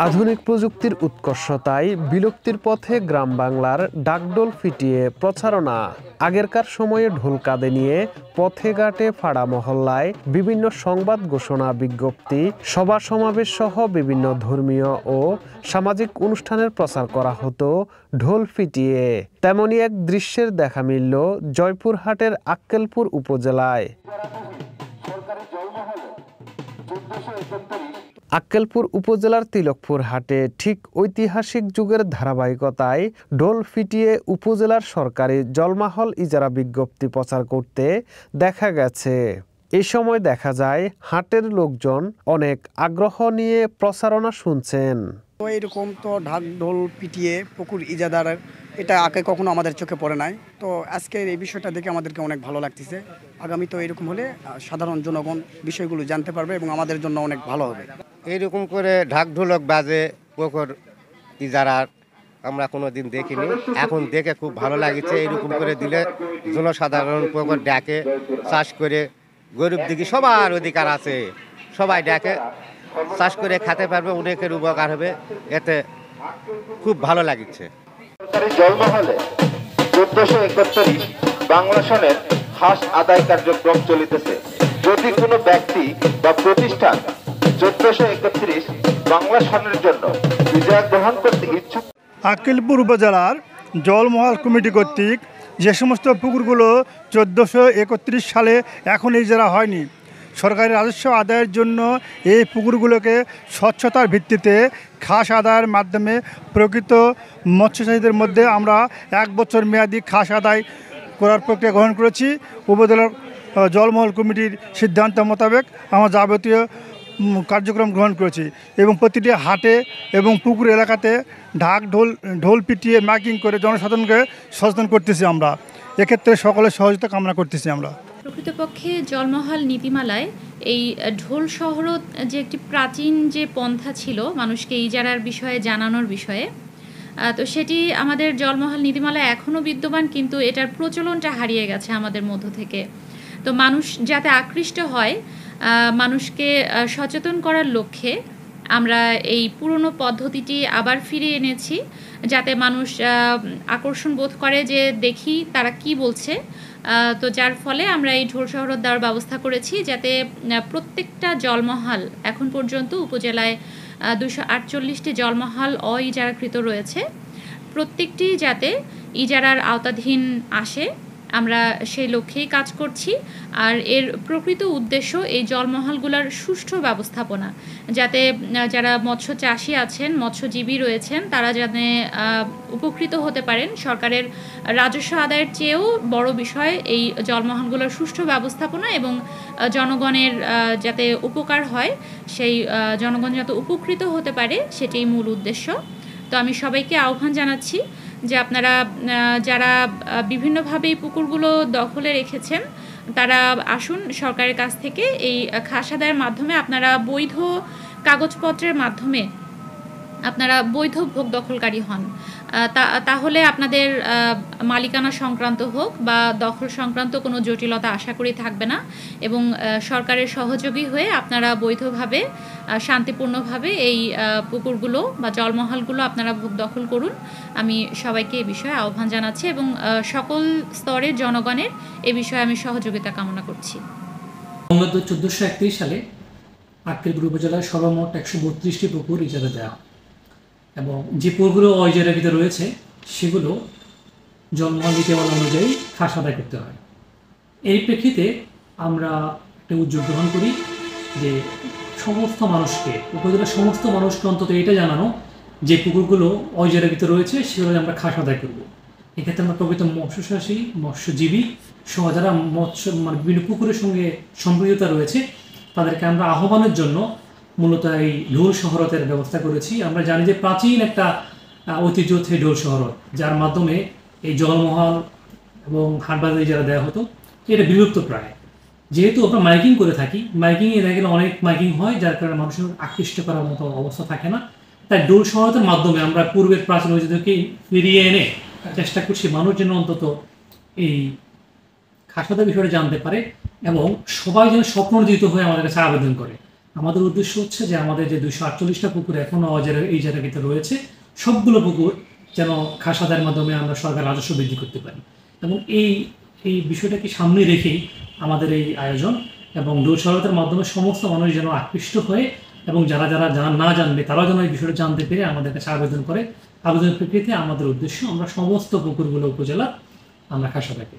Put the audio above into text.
আধুনিক প্রযুক্তির উৎকর্ষতায় বিলুপ্তির পথে গ্রাম বাংলার ডাকডোল ফিটিয়ে প্রচারণা। আগেরকার সময়ে ঢোল কাঁধে নিয়ে পথে ঘাটে পাড়া মহল্লায় বিভিন্ন সংবাদ ঘোষণা, বিজ্ঞপ্তি, সভা সমাবেশ সহ বিভিন্ন ধর্মীয় ও সামাজিক অনুষ্ঠানের প্রচার করা হতো ঢোল ফিটিয়ে। তেমনই এক দৃশ্যের দেখা মিলল জয়পুরহাটের আক্কেলপুর উপজেলায়। আক্কেলপুর উপজেলার তিলকপুর হাটে ঠিক ঐতিহাসিক যুগের ধারাবাহিকতায় ঢোল ফিটিয়ে উপজেলার সরকারি জলমহল ইজারা বিজ্ঞপ্তি প্রচার করতে দেখা গেছে। এই সময় দেখা যায় হাটের লোকজন অনেক আগ্রহ নিয়ে প্রচারণা শুনছেন। তো এরকম তো ঢাক ঢোল পিটিয়ে পুকুর ইজাদার এটা আগে কখনো আমাদের চোখে পড়ে নাই। তো আজকের এই বিষয়টা দেখে আমাদেরকে অনেক ভালো লাগতেছে। আগামী তো এরকম হলে সাধারণ জনগণ বিষয়গুলো জানতে পারবে এবং আমাদের জন্য অনেক ভালো হবে। এইরকম করে ঢাক ঢোলক বাজে পুকুর ইজারার আমরা কোনো দিন দেখিনি, এখন দেখে খুব ভালো লাগছে। এইরকম করে দিলে জনসাধারণ পুকুর ডাকে চাষ করে গরিব দিকে সবার অধিকার আছে, সবাই ডাকে চাষ করে খেতে পারবে, অনেকের উপকার হবে, এতে খুব ভালো লাগছে। জলমহলে 1431 বাংলা সনের খাস আদায় কার্যক্রম চলিতেছে। যদি কোনো ব্যক্তি বা প্রতিষ্ঠান 1431 বাংলা সনের জন্য বিজয় গ্রহণ করতে ইচ্ছুক, আক্কেলপুর উপজেলার জলমহল কমিটি কর্তৃক যে সমস্ত পুকুরগুলো 1431 সালে এখন ইজারা হয়নি, সরকারি রাজস্ব আদায়ের জন্য এই পুকুরগুলোকে স্বচ্ছতার ভিত্তিতে খাস আদায়ের মাধ্যমে প্রকৃত মৎস্যচাষীদের মধ্যে আমরা 1 বছর মেয়াদি খাস আদায় করার প্রক্রিয়া গ্রহণ করেছি। উপজেলার জলমহল কমিটির সিদ্ধান্ত মোতাবেক আমরা যাবতীয় কার্যক্রম গ্রহণ করেছি এবং প্রতিটি হাটে এবং পুকুর এলাকাতে ঢাক ঢোল পিটিয়ে মাইকিং করে জনসাধারণকে সচেতন করতেছি। আমরা এক্ষেত্রে সকলের সহযোগিতা কামনা করতেছি। আমরা প্রকৃতপক্ষে জলমহল নীতিমালায় এই ঢোল শহরত যে একটি প্রাচীন যে পন্থা ছিল মানুষকে ইজারার বিষয়ে জানানোর বিষয়ে, তো সেটি আমাদের জলমহল নীতিমালায় এখনও বিদ্যমান, কিন্তু এটার প্রচলনটা হারিয়ে গেছে আমাদের মধ্য থেকে। তো মানুষ যাতে আকৃষ্ট হয়, মানুষকে সচেতন করার লক্ষ্যে আমরা এই পুরনো পদ্ধতিটি আবার ফিরিয়ে এনেছি, যাতে মানুষ আকর্ষণ বোধ করে যে দেখি তারা কি বলছে। তো যার ফলে আমরা এই ঢোল শহরত দেওয়ার ব্যবস্থা করেছি, যাতে প্রত্যেকটা জলমহল এখন পর্যন্ত উপজেলায় 248টি জলমহল অইজারাকৃত রয়েছে, প্রত্যেকটি যাতে ইজারার আওতাধীন আসে, আমরা সেই লক্ষ্যেই কাজ করছি। আর এর প্রকৃত উদ্দেশ্য এই জলমহলগুলোর সুষ্ঠু ব্যবস্থাপনা, যাতে যারা মৎস্য চাষি আছেন, মৎস্যজীবী রয়েছেন, তারা যাতে উপকৃত হতে পারেন। সরকারের রাজস্ব আদায়ের চেয়েও বড় বিষয় এই জলমহলগুলোর সুষ্ঠু ব্যবস্থাপনা এবং জনগণের যাতে উপকার হয়, সেই জনগণ যাতে উপকৃত হতে পারে, সেটাই মূল উদ্দেশ্য। তো আমি সবাইকে আহ্বান জানাচ্ছি যে আপনারা যারা বিভিন্নভাবে এই পুকুরগুলো দখলে রেখেছেন, তারা আসুন সরকারের কাছ থেকে এই খাস আদায়ের মাধ্যমে আপনারা বৈধ কাগজপত্রের মাধ্যমে আপনারা বৈধ ভোগ দখলকারী হন। তাহলে আপনাদের মালিকানা সংক্রান্ত হোক বা দখল সংক্রান্ত কোনো জটিলতা আশা করি থাকবে না, এবং সরকারের সহযোগী হয়ে আপনারা বৈধভাবে শান্তিপূর্ণভাবে এই পুকুরগুলো বা জলমহলগুলো আপনারা ভোগ দখল করুন। আমি সবাইকে এ বিষয়ে আহ্বান জানাচ্ছি এবং সকল স্তরের জনগণের এ বিষয়ে আমি সহযোগিতা কামনা করছি। 1431 সালে আক্কেলপুর উপজেলার সর্বমোট 132টি পুকুর ইজারা দেওয়া, এবং যে পুকুরগুলো অইজারাকৃত রয়েছে সেগুলো জলমহল নীতিমালা অনুযায়ী খাস আদায় করতে হয়। এই প্রেক্ষিতে আমরা একটা উদ্যোগ গ্রহণ করি যে সমস্ত মানুষকে, উপজেলার সমস্ত মানুষকে অন্তত এটা জানানো যে পুকুরগুলো অইজারাকৃত রয়েছে সেগুলো আমরা খাস আদায় করব। এক্ষেত্রে আমরা প্রকৃত মৎস্যচাষী, মৎস্যজীবী সহ যারা বিভিন্ন পুকুরের সঙ্গে সম্পৃক্ততা রয়েছে তাদেরকে আমরা আহ্বানের জন্য মূলত এই ঢোল শহরতের ব্যবস্থা করেছি। আমরা জানি যে প্রাচীন একটা ঐতিহ্য হচ্ছে ঢোল শহরত, যার মাধ্যমে এই জলমহল এবং হাটবাজারে যারা দেওয়া হতো এটা বিলুপ্ত প্রায়। যেহেতু আমরা মাইকিং করে থাকি, মাইকিংয়ে দেখা গেলে অনেক মাইকিং হয়, যার কারণে মানুষের আকৃষ্ট করার মতো অবস্থা থাকে না। তাই ঢোল শহরতের মাধ্যমে আমরা পূর্বের প্রাচীন ঐতিহ্যকে ফিরিয়ে এনে চেষ্টা করছি মানুষ যেন অন্তত এই খাসাদের বিষয়টা জানতে পারে এবং সবাই যেন স্বপ্নদিত হয়ে আমাদের কাছে আবেদন করে। আমাদের উদ্দেশ্য হচ্ছে যে আমাদের যে 248টা পুকুর এখনও এই জায়গাতে রয়েছে, সবগুলো পুকুর যেন খাসাদের মাধ্যমে আমরা সরকার রাজস্ব বৃদ্ধি করতে পারি। এবং এই বিষয়টাকে সামনে রেখেই আমাদের এই আয়োজন, এবং ঢোল সহায়তার মাধ্যমে সমস্ত মানুষ যেন আকৃষ্ট হয়ে এবং যারা না জানবে তারাও যেন এই বিষয়টা জানতে পেরে আমাদের কাছে আবেদন করে। আবেদন প্রক্রিয়াতে আমাদের উদ্দেশ্য আমরা সমস্ত পুকুরগুলো উপজেলা আমরা খাসা রাখি।